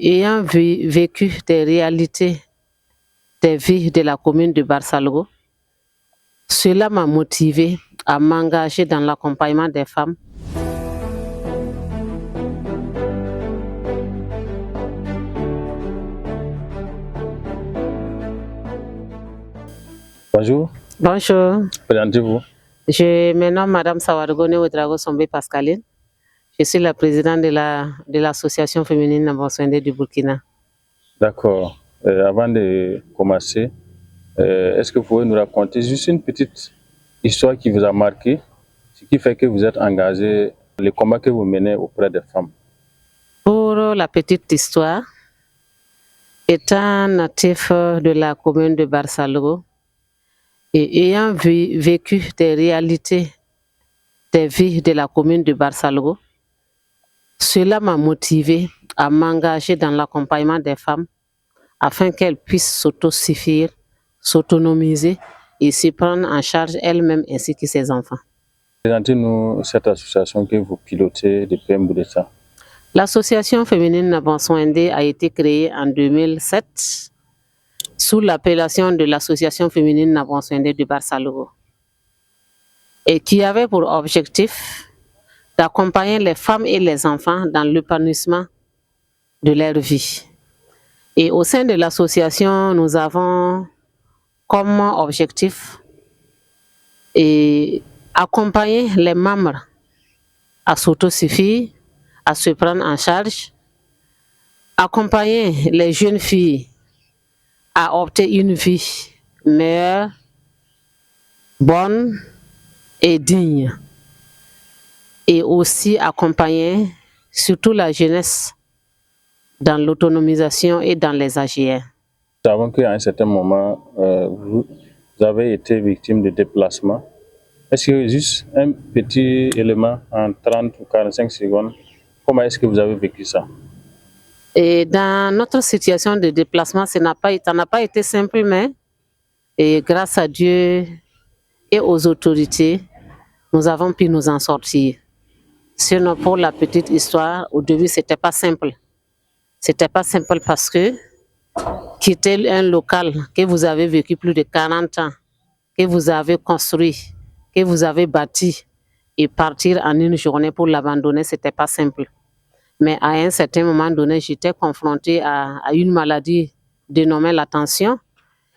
Ayant vécu des réalités des vies de la commune de Barsalgo, cela m'a motivé à m'engager dans l'accompagnement des femmes. Bonjour. Bonjour. Présentez-vous. Je me nomme Madame Sawargone Ouedraogo Sombe Pascaline. Je suis la présidente de l'association féminine Nabonswende du Burkina. D'accord. Avant de commencer, est-ce que vous pouvez nous raconter juste une petite histoire qui vous a marqué, ce qui fait que vous êtes engagé, les combats que vous menez auprès des femmes? Pour la petite histoire, étant natif de la commune de Barsalgo et ayant vécu des réalités des vies de la commune de Barsalgo, cela m'a motivé à m'engager dans l'accompagnement des femmes afin qu'elles puissent s'autosuffire, s'autonomiser et se prendre en charge elles-mêmes ainsi que ses enfants. Présentez-nous cette association que vous pilotez depuis un bout de temps. L'association féminine Nabonswende a été créée en 2007 sous l'appellation de l'association féminine Nabonswende de Barsalgo et qui avait pour objectif d'accompagner les femmes et les enfants dans l'épanouissement de leur vie. Et au sein de l'association, nous avons comme objectif accompagner les membres à s'autosuffire, à se prendre en charge, accompagner les jeunes filles à opter une vie meilleure, bonne et digne. Et aussi accompagner surtout la jeunesse dans l'autonomisation et dans les AGR. Nous savons qu'à un certain moment, vous avez été victime de déplacement. Est-ce que juste un petit élément en 30 ou 45 secondes, comment est-ce que vous avez vécu ça? Et dans notre situation de déplacement, ça n'a pas été simple, mais grâce à Dieu et aux autorités, nous avons pu nous en sortir. Sinon, pour la petite histoire, au début, c'était pas simple. C'était pas simple parce que quitter un local que vous avez vécu plus de 40 ans, que vous avez construit, que vous avez bâti, et partir en une journée pour l'abandonner, c'était pas simple. Mais à un certain moment donné, j'étais confrontée à une maladie dénommée la tension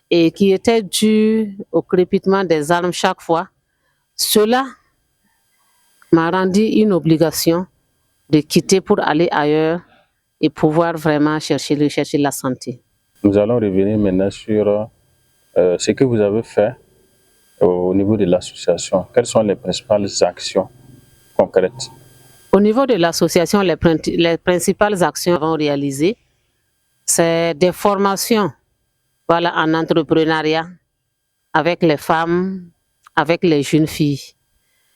et qui était due au crépitement des armes chaque fois. Cela m'a rendu une obligation de quitter pour aller ailleurs et pouvoir vraiment chercher la santé. Nous allons revenir maintenant sur ce que vous avez fait au niveau de l'association. Quelles sont les principales actions concrètes? Au niveau de l'association, les principales actions qu'on réalisées, c'est des formations en entrepreneuriat avec les femmes, avec les jeunes filles.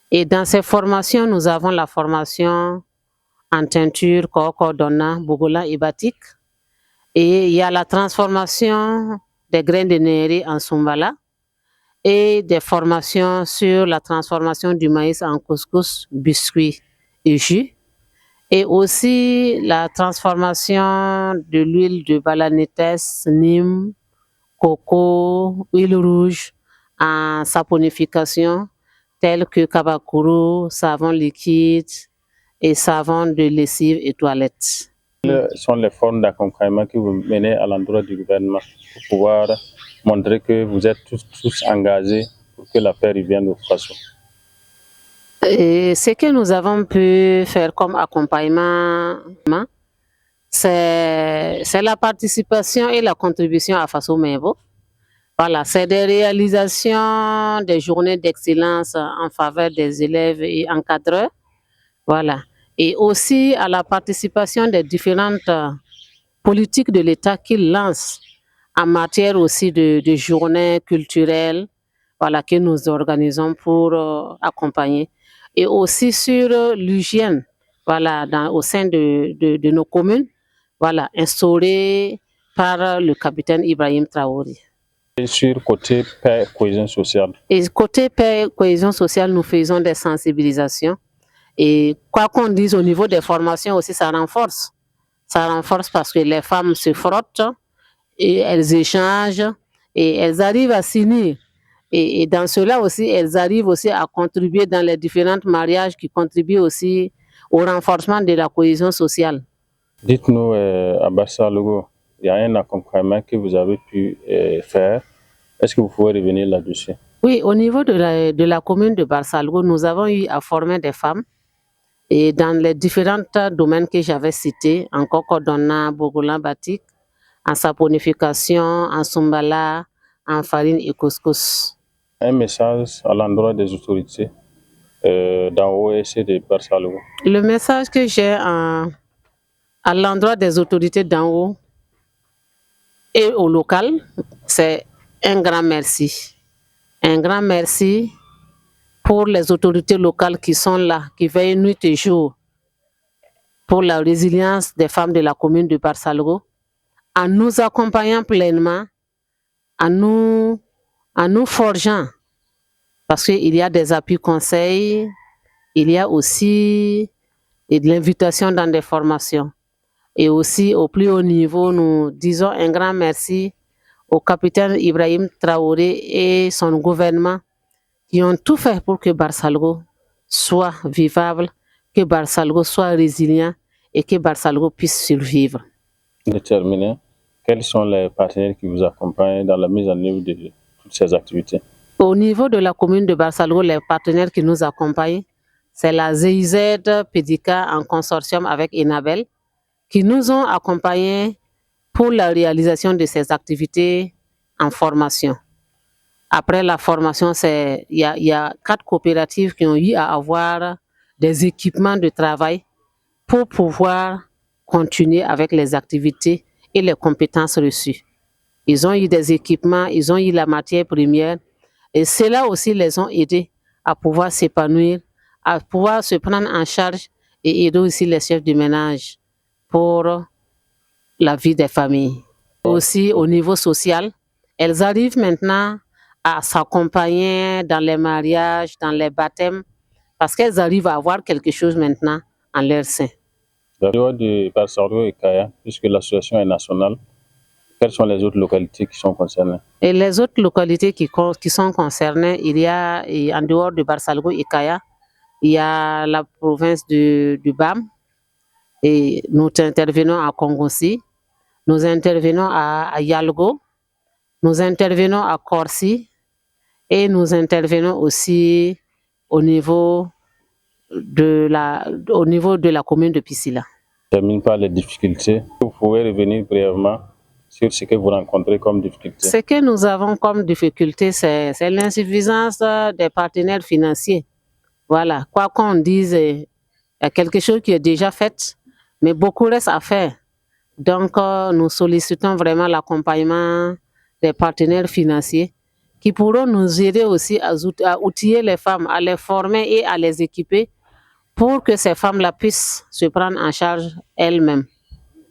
Et dans ces formations, nous avons la formation en teinture, cordonna, bogola et batik. Et il y a la transformation des graines de néré en sumbala et des formations sur la transformation du maïs en couscous, biscuits et jus. Et aussi la transformation de l'huile de balanétes, nîmes, coco, huile rouge en saponification tels que kabakuru, savon liquide et savon de lessive et toilette. Quelles sont les formes d'accompagnement que vous menez à l'endroit du gouvernement pour pouvoir montrer que vous êtes tous engagés pour que la paix revienne de toute façon? Et ce que nous avons pu faire comme accompagnement, c'est la participation et la contribution à Faso Mevo. Voilà, c'est des réalisations des journées d'excellence en faveur des élèves et encadreurs. Voilà. Et aussi à la participation des différentes politiques de l'État qu'ils lancent en matière aussi de journées culturelles, voilà, que nous organisons pour accompagner. Et aussi sur l'hygiène, voilà, au sein de nos communes, voilà, instaurée par le capitaine Ibrahim Traoré. Et sur côté paix, cohésion sociale? Et côté paix, cohésion sociale, nous faisons des sensibilisations. Et quoi qu'on dise au niveau des formations aussi, ça renforce Ça renforce parce que les femmes se frottent et elles échangent et elles arrivent à s'unir. Et dans cela aussi, elles arrivent aussi à contribuer dans les différents mariages qui contribuent aussi au renforcement de la cohésion sociale. Dites-nous, à Barsalgo, il y a un accompagnement que vous avez pu faire. Est-ce que vous pouvez revenir là-dessus? Oui, au niveau de la commune de Barsalgo, nous avons eu à former des femmes et dans les différents domaines que j'avais cités, en Cocodona, Bogolan, Batik, en saponification, en Sumbala, en farine et couscous. Un message à l'endroit des autorités dans l'OSC de Barsalgo. Le message que j'ai à l'endroit des autorités d'en haut et au local, c'est un grand merci. Un grand merci pour les autorités locales qui sont là, qui veillent nuit et jour pour la résilience des femmes de la commune de Barsalgo, en nous accompagnant pleinement, en nous forgeant, parce qu'il y a des appuis conseils, il y a aussi de l'invitation dans des formations. Et aussi au plus haut niveau, nous disons un grand merci au capitaine Ibrahim Traoré et son gouvernement qui ont tout fait pour que Barsalgo soit vivable, que Barsalgo soit résilient et que Barsalgo puisse survivre. Déterminer, quels sont les partenaires qui vous accompagnent dans la mise en œuvre de toutes ces activités? Au niveau de la commune de Barsalgo, les partenaires qui nous accompagnent, c'est la GIZ Pédica en consortium avec Enabel, qui nous ont accompagnés pour la réalisation de ces activités en formation. Après la formation, il y a 4 coopératives qui ont eu à avoir des équipements de travail pour pouvoir continuer avec les activités et les compétences reçues. Ils ont eu des équipements, ils ont eu la matière première et cela aussi les ont aidés à pouvoir s'épanouir, à pouvoir se prendre en charge et aider aussi les chefs de ménage pour la vie des familles. Aussi au niveau social, elles arrivent maintenant à s'accompagner dans les mariages, dans les baptêmes, parce qu'elles arrivent à avoir quelque chose maintenant en leur sein. Dans le de Barsalgo et Kaya, puisque l'association est nationale, quelles sont les autres localités qui sont concernées? Et les autres localités qui sont concernées, il y a, en dehors de Barsalgo et Kaya, il y a la province du BAM, et nous intervenons à Kongosi, nous intervenons à Yalgo, nous intervenons à Corsi et nous intervenons aussi au niveau de la commune de Piscila. Je ne termine pas les difficultés. Vous pouvez revenir brièvement sur ce que vous rencontrez comme difficulté? Ce que nous avons comme difficulté, c'est l'insuffisance des partenaires financiers. Voilà, quoi qu'on dise, il y a quelque chose qui est déjà fait, mais beaucoup reste à faire. Donc, nous sollicitons vraiment l'accompagnement des partenaires financiers qui pourront nous aider aussi à outiller les femmes, à les former et à les équiper pour que ces femmes-là puissent se prendre en charge elles-mêmes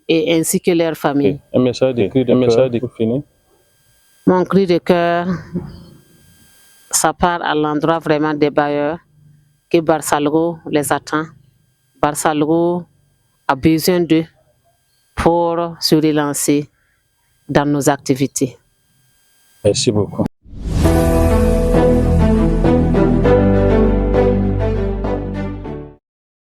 et ainsi que leurs familles. Un message de pour finir? Mon cri de cœur, ça part à l'endroit vraiment des bailleurs, que Barsalgo les attend. Barsalgo a besoin d'eux pour se relancer dans nos activités. Merci beaucoup.